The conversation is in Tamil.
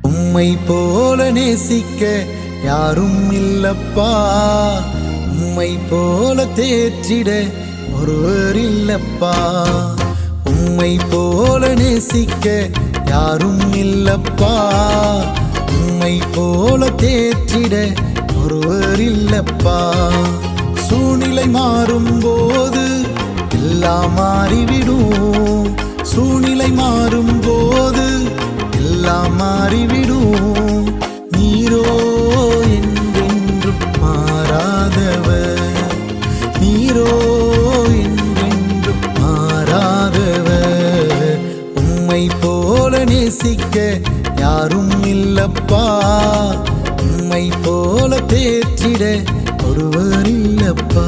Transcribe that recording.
உம்மை போல நேசிக்க யாரும் இல்லப்பா, உம்மை போல தேற்றிட ஒருவர் இல்லப்பா. உம்மை போல நேசிக்க யாரும் இல்லப்பா, உம்மை போல தேற்றிட ஒருவர் இல்லப்பா. சூழ்நிலை மாறும்போது எல்லாம் மாறிவிடும், சூழ்நிலை மாறும்போது எல்லாம் மாறிவிடும். நீரோ என்றென்றும் மாறாதவர், நீரோ என்றென்றும் மாறாதவர். உம்மை போல நேசிக்க யாரும் இல்லப்பா, உம்மை போல தேற்றிட ஒருவர் இல்லப்பா.